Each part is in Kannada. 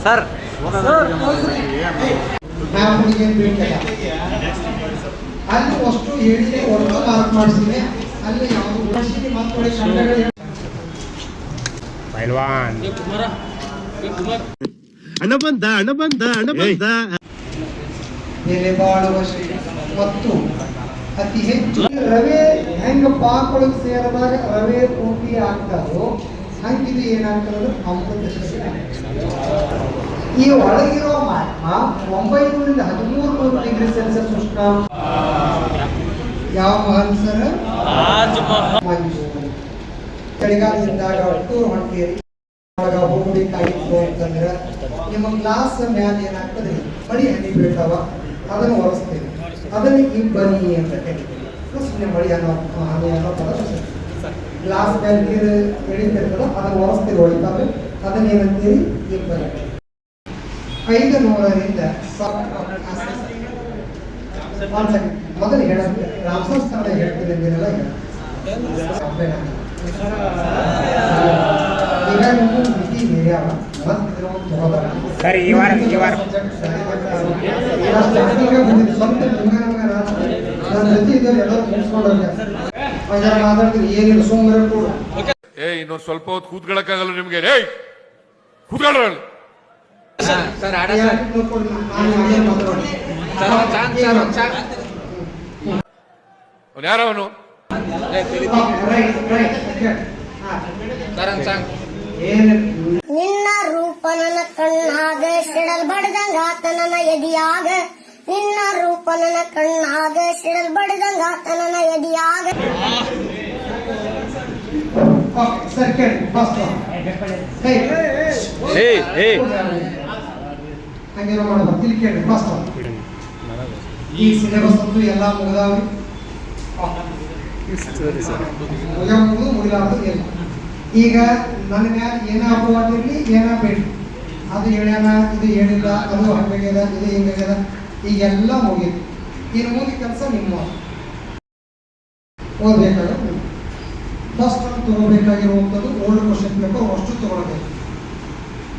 ಸರ್ ಅಲ್ಲಿ ಅಷ್ಟು ಹೇಳಿದೆ ಒಟ್ಟು ಮಾರ್ಕ್ ಮಾಡಿಸಿದೆ ಅಲ್ಲಿ ಯಾವುದು ಮಾತುಕತೆ ಪೈಲ್ವಾನ್ ಹಣ ಬಂದ ಬೆಲೆ ಬಾಳುವ ಶ್ರೀ ಮತ್ತು ಅತಿ ಹೆಚ್ಚು ರವೆ ಹೆಂಗ ಪಾಕೊಳಗೆ ಸೇರಿದಾಗ ರವೆ ಪೂರ್ತಿ ಆಗ್ತದೋ ಹಂಗಿದು ಏನಾಗ್ತದೆ ಅಮೃತ ಈ ಒಳಗಿರೋ ಮಾತ್ಮ 900ರಿಂದ 1300 ಡಿಗ್ರಿ ಸೆಲ್ಸಿಯಸ್ ಉಷ್ಣಾಂಶ ಯಾವ ಮಹಲ್ ಸರ್ ಮಂಜು ಚಳಿಗಾಲದಿಂದಾಗ ಟೂರ್ ಹೊಂಟೀರಿ ಹೋಗ್ಬೇಕಾಗಿತ್ತು ಅಂತಂದ್ರೆ ನಿಮ್ಮ ಗ್ಲಾಸ್ ಮ್ಯಾಲ ಏನಾಗ್ತದೆ ಮಡಿ ಹನಿ ಬೀಳ್ತಾವ ಅದನ್ನು ಒರೆಸ್ತೇವೆ ಅದನ್ನು ಇಬ್ಬನಿ ಅಂತ ಕರಿತೀವಿ ಸುಮ್ಮನೆ ಮಳಿ ಅನ್ನೋ ಹನಿ ಅನ್ನೋ ಪದ ಗ್ಲಾಸ್ ಮೇಲೆ ನೀರು ಎಳಿತಿರ್ತದ ಅದನ್ನು ಒರೆಸ್ತೀವಿ ಹೊಳಿತಾವೆ ಅದನ್ನ ಏನಂತೀವಿ ಇಬ್ಬನಿ 500ರಿಂದ ಮೊದಲು ಹೇಳುತ್ತೆ ರಾಮಸ್ಥಾನ ಹೇಳ್ತೀನಿ ಅಂದಿರಲ್ಲ ಈಗ ನೀವು ಮಿತಿ ಬೇರೆಯವ ಮತ್ತೆ ಸರಿ ಈ ವಾರ ಸ್ವಂತ ನನ್ನ ಜೊತೆ ಇದ್ದವ್ರು ಎಲ್ಲರೂ ಮುಗಿಸ್ಕೊಂಡವ್ರೆ ಮಾತಾಡ್ತೀವಿ ಏನಿಲ್ಲ ಸುಮ್ಮನೆ ಕೂಡ ಇನ್ನೊಂದು ಸ್ವಲ್ಪ ಹೊತ್ತು ಕೂತ್ಕೊಳ್ಳಕ್ಕಾಗಲ್ಲ ನಿಮ್ಗೆ ರೇ ಕೂತ್ಕೊಳ್ಳ ಯಾರವನು ನಿನ್ನ ರೂಪನನ ಕಣ್ಣಾಗ ಸಿಡಲ್ ಬಡ್ದಂಗಾತ ನನ್ನ ಎದಿಯಾಗ ನಿನ್ನ ರೂಪನನ ಕಣ್ಣಾಗ ಸಿಡಲ್ ಬಡ್ದಂಗಾತ ನನ್ನ ಎದಿಯಾಗ ಹಂಗೇನೋ ಮಾಡೋದು ಇಲ್ಲಿ ಕೇಳಿ ಫಸ್ಟ್ ಈ ಸಿಲೆಬಸ್ ಅಂತೂ ಎಲ್ಲ ಮುಗಿದಾವೆ ಮುಗಿಲಾರ್ದು ಇಲ್ಲ ಈಗ ನನ್ನ ಮ್ಯಾಲ ಏನ ಅಪವಾದಿರ್ಲಿ ಏನ ಬೇಡ ಅದು ಹೇಳ್ಯಾನ ಇದು ಹೇಳಿಲ್ಲ ಅದು ಹಂಗಾಗ್ಯದ ಇದು ಹಿಂಗಾಗ್ಯದ ಈಗೆಲ್ಲ ಮುಗಿತು ಇನ್ನು ಮುಗಿ ಕೆಲಸ ನಿಮ್ಮ ಓದ್ಬೇಕಾಗ ಫಸ್ಟ್ ತಗೋಬೇಕಾಗಿರುವಂಥದ್ದು ಓಲ್ಡ್ ಕ್ವಶನ್ ಪೇಪರ್ ಅಷ್ಟು ತಗೊಳ್ಬೇಕು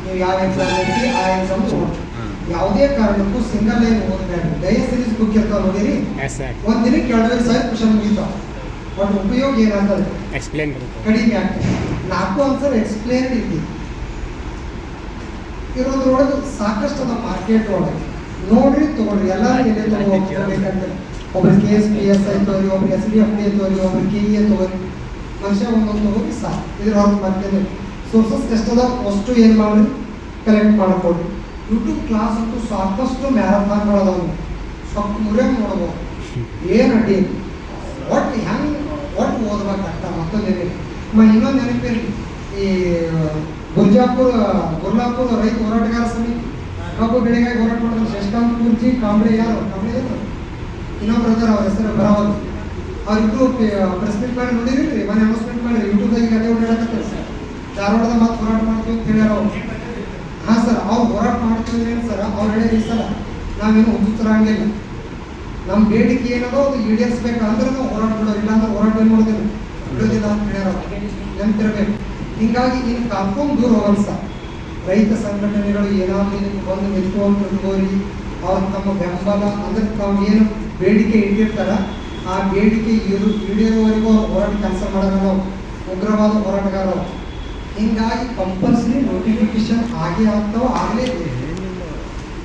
ನೀವು ಯಾವ ಎಕ್ಸಾಮ್ ಐತಿ ಆ ಎಕ್ಸಾಮ್ ತಗೊಳ್ಳಿ ಯಾವುದೇ ಕಾರಣಕ್ಕೂ ಸಿಂಗಲ್ ಲೈನ್ ಓದಬೇಡಿ ದಯ ಸೀರೀಸ್ ಬುಕ್ ಇರ್ತಾವ ನೋಡಿರಿ ಒಂದ್ ದಿನಕ್ಕೆ 2,500 ಕ್ವಶನ್ ಮುಗಿತಾವ ಬಟ್ ಉಪಯೋಗ ಏನಾಗ್ತದೆ ಎಕ್ಸ್ಪ್ಲೇನ್ ಕಡಿಮೆ ಆಗ್ತದೆ 4 ಆನ್ಸರ್ ಎಕ್ಸ್ಪ್ಲೇನ್ ಇದ್ದಿ ಇರೋದ್ರೊಳಗೆ ಸಾಕಷ್ಟು ಅದ ಮಾರ್ಕೆಟ್ ಒಳಗೆ ನೋಡ್ರಿ ತಗೊಳ್ರಿ ಎಲ್ಲರೂ ಎಲ್ಲಿ ತಗೋಬೇಕಂದ್ರೆ ಒಬ್ರು KSPS ತಗೋರಿ ಒಬ್ರು SDFD ತಗೋರಿ ಒಬ್ರು KE ತಗೋರಿ ಮನುಷ್ಯ ಒಂದೊಂದು ತಗೋರಿ ಸಾಕು ಇದ್ರ ಹೊರಗೆ ಬರ್ತೇನೆ ಸೋರ್ಸಸ್ ಎಷ್ಟದ ಅಷ್ಟು ಏನು ಮಾಡಿ ಕಲೆಕ್ಟ್ ಮಾಡ್ಕೊಡ್ರಿ ಯೂಟ್ಯೂಬ್ ಕ್ಲಾಸ್ ಅಂತೂ ಸಾಕಷ್ಟು ಮ್ಯಾರಥಾನ್ಗಳದಾವ ಸ್ವಲ್ಪ ಮುರೇ ನೋಡ್ಬೋದು ಏನು ಅಡ್ಡಿ ಒಟ್ಟು ಹೆಂಗೆ ಒಟ್ಟು ಓದ್ಬೇಕಂತ ಮತ್ತೊಂದು ಇನ್ನೊಂದು ನೆನಪಿರಿ ಈ ಗುರ್ಲಾಪುರ ರೈತ ಹೋರಾಟಗಾರ ಸಮಿತಿ ಕಬ್ಬು ಬೆಳೆಗಾಗಿ ಹೋರಾಟ ಮಾಡಿದ್ರೆ ಶಶಿಕಾಂತ್ ಗುರ್ಜಿ ಕಾಂಬ್ಳೆ ಯಾರು ಇನ್ನೊಬ್ರು ಅದಾರ ಅವ್ರ ಹೆಸರು ಬರವಲ್ಲ ಅವ್ರಿಬ್ರು ಪ್ರೆಸ್ ಮೀಟ್ ಮಾಡಿ ನೋಡಿರಿ ಮನೆ ಅನೌನ್ಸ್ಮೆಂಟ್ ಮಾಡಿರಿ ಯೂಟ್ಯೂಬ್ದಾಗ ಅದೇ ಓಡಾಡಕತ್ತಾರೆ ಸರ್ ಧಾರವಾಡದ ಮಾತು ಹೋರಾಟ ಮಾಡ್ತೀವಿ ಅಂತ ಹೇಳ್ಯಾರ ಅವ್ರು ಹಾಂ ಸರ್ ಅವ್ರು ಹೋರಾಟ ಮಾಡ್ತೀವಿ ಏನು ಸರ್ ಅವ್ರು ಹೇಳಿರಿ ಸರ್ ನಾವೇನು ಹುಚ್ಚುತ್ತರ ಹಂಗಿಲ್ಲ ನಮ್ಮ ಬೇಡಿಕೆ ಏನದೋ ಅದು ಈಡೇರಿಸ್ಬೇಕಂದ್ರೆ ನಾವು ಹೋರಾಟ ಬಿಡೋರು ಇಲ್ಲ ಅಂದ್ರೆ ಹೋರಾಟ ಏನು ಮಾಡೋದಿಲ್ಲ ಬಿಡೋದಿಲ್ಲ ಅಂತ ಹೇಳ್ಯಾರ ನೆನಪಿರ್ಬೇಕು ಹಿಂಗಾಗಿ ಇನ್ನು ಕಾಲ್ಕೊಂಡು ದೂರ ಹೋಗಲ್ಲ ಸರ್ ರೈತ ಸಂಘಟನೆಗಳು ಏನಾದರೂ ಇದಕ್ಕೆ ಬಂದು ನಿಂತ್ಕೊಂಡು ತಿಳ್ಕೋರಿ ಅವ್ರು ತಮ್ಮ ಬೆಂಬಲ ಅಂದ್ರೆ ತಾವು ಏನು ಬೇಡಿಕೆ ಇಟ್ಟಿರ್ತಾರ ಆ ಬೇಡಿಕೆ ಈಡೇರುವವರೆಗೂ ಅವ್ರು ಹೋರಾಟ ಕೆಲಸ ಮಾಡೋದು ನಾವು ಉಗ್ರವಾದ ಹೋರಾಟಗಾರ ಹಿಂಗಾಗಿ ಕಂಪಲ್ಸರಿ ನೋಟಿಫಿಕೇಶನ್ ಆಗೇ ಆಗ್ತಾವ ಆಗಲೇ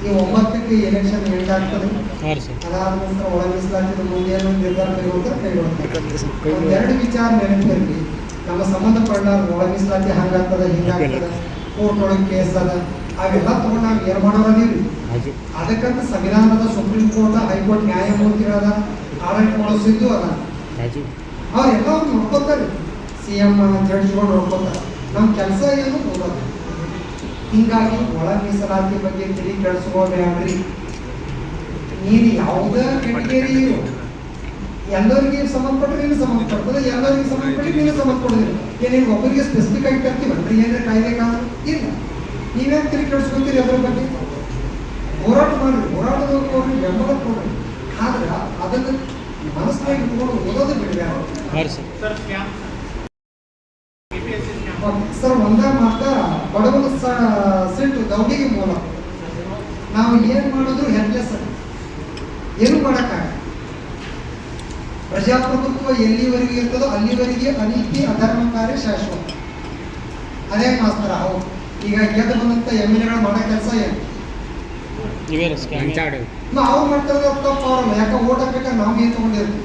ಈ 9ಕ್ಕೆ ಎಲೆಕ್ಷನ್ ಎಂಡ್ ಆಗ್ತದೆ ಅದಾದ ನಂತರ ಒಳ ಮೀಸಲಾತಿದ ಮುಂದೆ ನಿರ್ಧಾರ ಕೈಗೊಳ್ತಾರೆ ಒಂದೆರಡು ವಿಚಾರ ನೆನಪಿರಲಿ ನಮ್ಮ ಸಂಬಂಧಪಟ್ಟ ಒಳ ಮೀಸಲಾತಿ ಹಂಗಾಗ್ತದ ಹಿಂಗಾಗ್ತದ ಕೋರ್ಟ್ ಒಳಗೆ ಕೇಸ್ ಅದ ಅವೆಲ್ಲ ತಗೊಂಡು ನಾವು ಏನು ಮಾಡೋರದೀವಿ ಅದಕ್ಕಂತ ಸಂವಿಧಾನದ ಸುಪ್ರೀಂ ಕೋರ್ಟ್ ಹೈಕೋರ್ಟ್ ನ್ಯಾಯಮೂರ್ತಿಗಳದ ಆಡಳಿತ ಮಾಡಿಸಿದ್ದು ಅದ ಅವ್ರೆಲ್ಲ ಅವ್ರು ನೋಡ್ಕೋತಾರೆ CM ಜಡ್ಜ್ಗಳು ನೋಡ್ಕೋತಾರೆ ನಮ್ಮ ಕೆಲಸ ಏನು ನೋಡೋದು ಹಿಂಗಾಗಿ ಒಳ ಮೀಸಲಾತಿ ಬಗ್ಗೆ ತಿಳಿ ಕೆಡಿಸ್ಕೋಬೇಡ್ರಿ ನೀನು ಯಾವುದೇ ಕೆಟಗರಿ ಎಲ್ಲರಿಗೆ ಸಂಬಂಧಪಟ್ಟರೆ ನೀನು ಸಂಬಂಧಪಡ್ತದೆ ಎಲ್ಲರಿಗೆ ಸಂಬಂಧಪಟ್ಟು ನೀನು ಸಂಬಂಧಪಡೋದಿಲ್ಲ ಏನೇನು ಒಬ್ಬರಿಗೆ ಸ್ಪೆಸಿಫಿಕ್ ಆಗಿ ತರ್ತೀವಲ್ರಿ ಏನಾರ ಕಾಯ್ದೆ ಕಾನೂನು ಇಲ್ಲ ನೀವೇನು ತಿಳಿ ಕೆಡಿಸ್ಕೊತೀರಿ ಅದ್ರ ಬಗ್ಗೆ ಹೋರಾಟ ಮಾಡಿರಿ ಹೋರಾಟದವ್ರು ಹೋಗ್ರಿ ಬೆಂಬಲ ಕೊಡ್ರಿ ಆದ್ರೆ ಅದನ್ನು ಮನಸ್ಸಿನಾಗ ಇಟ್ಕೊಂಡು ಓದೋದು ಬಿಡಬೇಡ ಸರ್ ಒಂದೇ ಮಾತ್ರ ಬಡವನ ಸೀಟು ದೌಡಿಗೆ ಮೂಲ. ನಾವು ಏನು ಮಾಡಿದ್ರು ಹೆಲ್ಪ್ಲೆಸ್, ಏನು ಮಾಡೋಕ್ಕಾಗಲ್ಲ. ಪ್ರಜಾಪ್ರಭುತ್ವ ಎಲ್ಲಿವರೆಗೆ ಇರ್ತದೋ ಅಲ್ಲಿವರೆಗೆ ಅನೀತಿ ಅಧರ್ಮ ಕಾರ್ಯ ಶಾಶ್ವತ. ಅದೇ ಮಾಸ್ತರ ಹೌದು. ಈಗ ಗೆದ್ದು ಬಂದಂಥ MLA ಮಾಡೋ ಕೆಲಸ ಏನು? ಅವ್ರು ಮಾಡ್ತಾರೆ ತಪ್ಪು ಅವರಲ್ಲ. ಯಾಕೆ ಓಟ್ ಹಾಕ್ಬೇಕಾದ್ರೆ ನಾವು ಏನು ತಗೊಂಡಿರ್ತೀವಿ?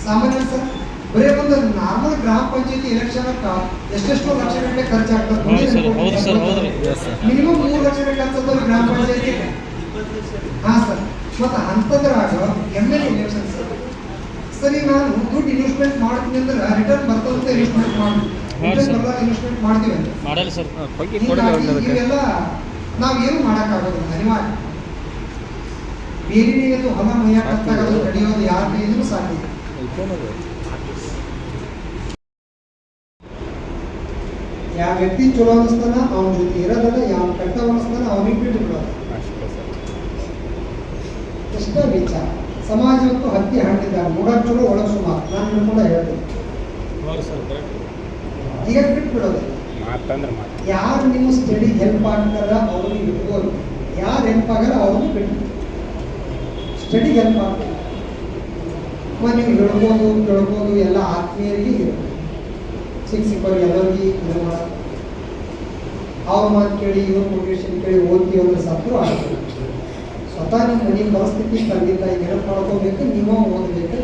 ಸಾಮಾನ್ಯ ಸರ್, ಬರೀ ಒಂದು ನಾರ್ಮಲ್ ಗ್ರಾಮ ಪಂಚಾಯತಿ ಎಲೆಕ್ಷನ್ ಎಷ್ಟೆಷ್ಟೋ ಲಕ್ಷ ಗಂಟೆ ಖರ್ಚಾಗ್ತದೆ. ಮಿನಿಮಮ್ 3 ಲಕ್ಷ ಗಂಟೆ ಖರ್ಚಾಗ್ತದೆ ಗ್ರಾಮ ಪಂಚಾಯತಿ. ಹಾ ಸರ್, ಮತ್ತು ಅಂತದ್ರಾಗ MLA ಎಲೆಕ್ಷನ್ ಸರಿ, ನಾನು ದುಡ್ಡು ಇನ್ವೆಸ್ಟ್ಮೆಂಟ್ ಮಾಡ್ತೀನಿ ಅಂದ್ರೆ ರಿಟರ್ನ್ ಬರ್ತದಂತ ಇನ್ವೆಸ್ಟ್ಮೆಂಟ್ ಇನ್ವೆಸ್ಟ್ಮೆಂಟ್ ಮಾಡ್ತೀವಿ ಅಂತ ಇವೆಲ್ಲ ನಾವೇನು ಮಾಡೋಕ್ಕಾಗೋದಿಲ್ಲ. ಅನಿವಾರ್ಯ. ಬೇರೆ ನೀವೆಲ್ಲ ಹೊಲ ಮೈಯಾಕತ್ತಾಗೋದು ನಡೆಯೋದು ಯಾರ ಕೈಯಿಂದಲೂ ಸಾಧ್ಯ. ಯಾವ ವ್ಯಕ್ತಿ ಚಲೋ ಅನ್ನಿಸ್ತಾನ ಅವನ ಜೊತೆ ಇರೋದಲ್ಲ, ಯಾವ ಕೆಟ್ಟ ಅನ್ನಿಸ್ತಾನ ಅವನಿಗೆ ಬಿಟ್ಟು ಬಿಡೋದು. ಎಷ್ಟ ವಿಚಾರ. ಸಮಾಜಕ್ಕೂ ಹತ್ತಿ ಹಣ್ಣಿದ್ದಾರೆ, ನೋಡಕ್ ಚಲೋ ಒಳಗೆ ಸುಮಾರು. ನಾನು ಕೂಡ ಹೇಳ್ತೇನೆ, ಈಗ ಬಿಟ್ಟು ಬಿಡೋದು. ಯಾರು ನಿಮ್ಮ ಸ್ಟಡಿಗೆ ಹೆಲ್ಪ್ ಆಗ್ತಾರ ಅವ್ರಿಗೆ ಇಟ್ಕೋದು, ಯಾರು ಹೆಲ್ಪ್ ಆಗಲ್ಲ ಅವ್ರಿಗೆ ಬಿಟ್ಟು. ಸ್ಟಡಿಗೆ ಹೆಲ್ಪ್ ಆಗ್ತದೆ ನೀವು ಹೇಳ್ಬೋದು ಕೇಳ್ಬೋದು, ಎಲ್ಲ ಆತ್ಮೀಯರಿಗೆ ಇರುತ್ತೆ. ಸಿಕ್ಕವ್ರಿಗೆ ಎಲ್ಲರಿಗೆ ಇದು ಮಾಡೋದು, ಅವ್ರ ಮಾತು ಕೇಳಿ ಇವ್ರ ಮೋಟಿವೇಶನ್ ಕೇಳಿ ಓದ್ತೀವಿ ಅಂದ್ರೆ ಸತ್ರು ಆಗ್ತದೆ. ಸ್ವತಃ ನಿಮ್ಮ ಮನೆ ಪರಿಸ್ಥಿತಿ ತಂದಿದ್ದ ಈಗ ನೆನಪು ಮಾಡ್ಕೋಬೇಕು, ನೀವು ಓದಬೇಕು.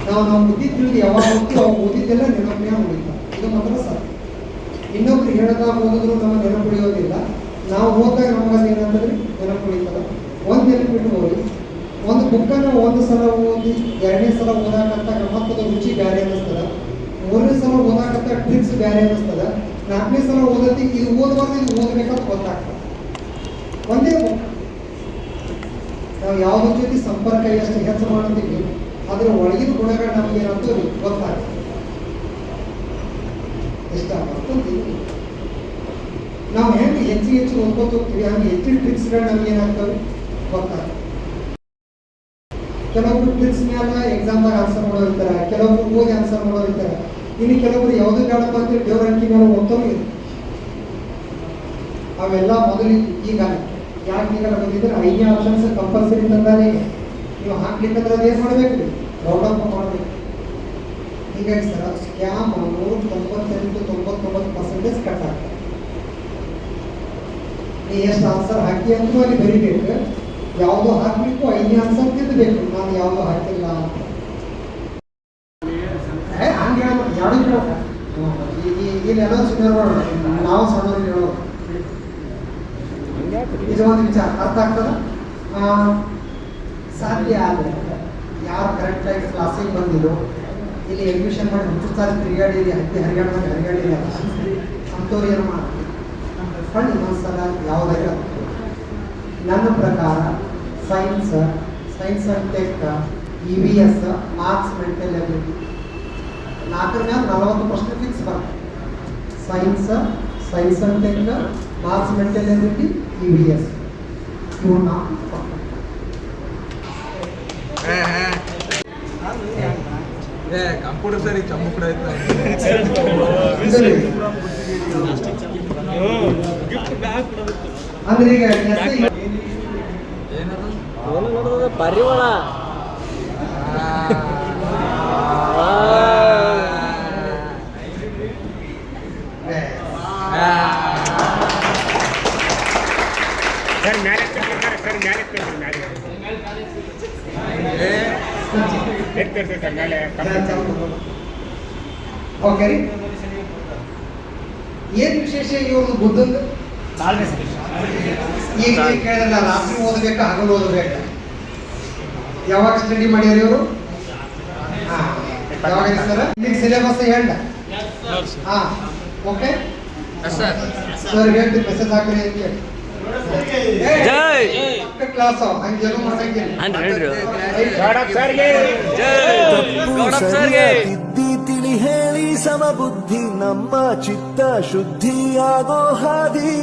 ನಾವು ಬುದ್ಧಿ ತಿಳಿದು ಯಾವಾಗ ಓದ್ತೀವಿ ಅವಾಗ ಓದಿದ್ದೆಲ್ಲ ನೆನಪೇ ಉಳಿತಾವೆ. ಇದು ಮಾತ್ರ ಸತ್ಯ. ಇನ್ನೊಬ್ರು ಹೇಳ್ದಾಗ ಓದಿದ್ರು ನಮ್ಮ ನೆನಪು ಉಳಿಯೋದಿಲ್ಲ. ನಾವು ಓದಿದಾಗ ನಮಗಲ್ಲಿ ಏನಂತಂದ್ರೆ ನೆನಪು ಉಳಿತದ. ಒಂದು ನೆನಪಿಟ್ಟು ಓದಿ. ಒಂದು ಬುಕ್ಕನ್ನು ಒಂದು ಸಲ ಓದಿ 2ನೇ ಸಲ ಓದಾಕಂತ ಗಮ್ಮತ್ತದ ರುಚಿ ಬೇರೆ ಅನ್ನಿಸ್ತದ. 3ನೇ ಸಲ ಓದಾಕಂತ ಟ್ರಿಕ್ಸ್ ಬೇರೆ ಅನ್ನಿಸ್ತದ. 4ನೇ ಸಲ ಓದತಿ ಇದು ಓದಬಾರ್ದು, ಇದು ಓದಬೇಕಂತ ಗೊತ್ತಾಗ್ತದೆ. ಒಂದೇ ಬುಕ್ ನಾವು ಯಾವುದ್ರ ಜೊತೆ ಸಂಪರ್ಕ ಎಷ್ಟು ಹೆಚ್ಚು ಮಾಡ್ತೀವಿ ಅದರ ಒಳಗಿನ ಗುಣಗಳು ನಮಗೆ ಏನಂತ ಗೊತ್ತಾಗ್ತದೆ. ಇಷ್ಟ ಬರ್ತೀವಿ ನಾವು ಹೆಂಗೆ ಹೆಚ್ಚು ಓದ್ಕೋತ ಹೋಗ್ತೀವಿ, ಹಂಗೆ ಹೆಚ್ಚಿನ ಟ್ರಿಕ್ಸ್ಗಳು ನಮ್ಗೆ ಏನಾಗ್ತವೆ ಗೊತ್ತಾಗ್ತದೆ. ಕೆಲವೊಬ್ರು ಟ್ರಿಕ್ಸ್ ಮೇಲೆ ಎಕ್ಸಾಮ್ದಾಗ ಆನ್ಸರ್ ಮಾಡೋರಿರ್ತಾರೆ, ಕೆಲವೊಬ್ರು ಓದಿ ಆನ್ಸರ್ ಮಾಡೋರಿರ್ತಾರೆ. ಇನ್ನು ಕೆಲವೊಬ್ರು ಯಾವುದು ಬೇಡಪ್ಪ ಅಂತೇಳಿ ದೇವ್ರ ಅಂಕಿ ಮೇಲೆ ಓದ್ತವ್ರು ಇರುತ್ತೆ. ಅವೆಲ್ಲ ಮೊದಲು ಈಗ ಯಾಕೆ ಈಗ ಬಂದಿದ್ರೆ 5 ಆಪ್ಷನ್ಸ್ ಕಂಪಲ್ಸರಿ ತಂದಾನೆ. ನೀವು ಹಾಕ್ಲಿಕ್ಕಂದ್ರೆ ಅದೇನು ಮಾಡಬೇಕು, ರೌಂಡ್ ಅಪ್ ಮಾಡಬೇಕು. ಹೀಗಾಗಿ ಸರ್ ಸ್ಕ್ಯಾಮ್ 99% ಕಟ್ ಆಗ್ತದೆ. ನೀವು ಎಷ್ಟು ಆನ್ಸರ್ ಹಾಕಿ ಅಂತೂ ಅಲ್ಲಿ ಬರೀಬೇಕು. ಯಾವುದೋ ಹಾಕಬೇಕು, 5 ಆನ್ಸರ್ ತಿದ್ದಬೇಕು. ನಾನು ಯಾವುದೋ ಹಾಕಿಲ್ಲ ಅಂತ ಹಂಗೆ ಹೇಳ್ಬೋದು. ಯಾರು ಇಲ್ಲೆಲ್ಲ ಸುಮಾರು ನಾವು ಸಣ್ಣವ್ರು ಹೇಳೋದು. ಇದು ಒಂದು ವಿಚಾರ ಅರ್ಥ ಆಗ್ತದ. ಸಾಧ್ಯ ಆದರೆ ಯಾರು ಕರೆಕ್ಟಾಗಿ ಕ್ಲಾಸಿಗೆ ಬಂದಿದ್ದು ಇಲ್ಲಿ ಅಡ್ಮಿಷನ್ ಮಾಡಿ ಹುಚ್ಚುತ್ತಾರೆ ತಿರುಗಾಡಿರಿ, ಹತ್ತಿ ಹರಿಗಾಡಿರಿ ಅಂಥವ್ರು ಏನು ಮಾಡ್ತೀವಿ ಫಂಡ್ ಇನ್ನೊಂದ್ಸಲ ಯಾವುದಾರ. ನನ್ನ ಪ್ರಕಾರ science and tech, EVS, marks, mental ability 4ರ ಮೇಲೆ 40% ಫಿಕ್ಸ್ ಬರ್ತದೆ. Science and tech, marks, mental ability, EVS ಇವು 4 ಕಂಪ್ಯೂಟರ್ ಸರಿ ಚಮ್ಮ ಕೂಡ ಅಂದ್ರೆ ಈಗ ಪರಿಮಳ ಸರ್ ಮೇಲೆ ಓಕೆ ರೀ. ಏನ್ ವಿಶೇಷ ಇವ್ರದ್ದು ಬುದ್ಧಂದು? ಈಗ ಕೇಳಿದ್ರಲ್ಲ, ರಾತ್ರಿ ಓದಬೇಕಾ ಹಗಲು ಓದಬೇಕಾ? ಯಾವಾಗ ಸ್ಟಡಿ ಮಾಡ್ಯಾರ ಇವರು? ಯಾವಾಗ ಸರ್ ಈಗ ಸಿಲೆಬಸ್ ಹೇಳ? ಹಾ ಓಕೆ ಸರ್ ಹೇಳ್ತೀನಿ, ಮೆಸೇಜ್ ಹಾಕ್ರಿ ಅಂತ ಹೇಳಿ. ಕ್ಲಾಸ್ ಹಂಗೆಲ್ಲ ಮಾಡಂಗಿಲ್ಲ. ತಿದ್ದಿ ತಿಳಿ ಹೇಳಿ ಸಮಬುದ್ಧಿ ನಮ್ಮ ಚಿತ್ತ ಶುದ್ಧಿಯಾಗೋ ಹಾದಿ.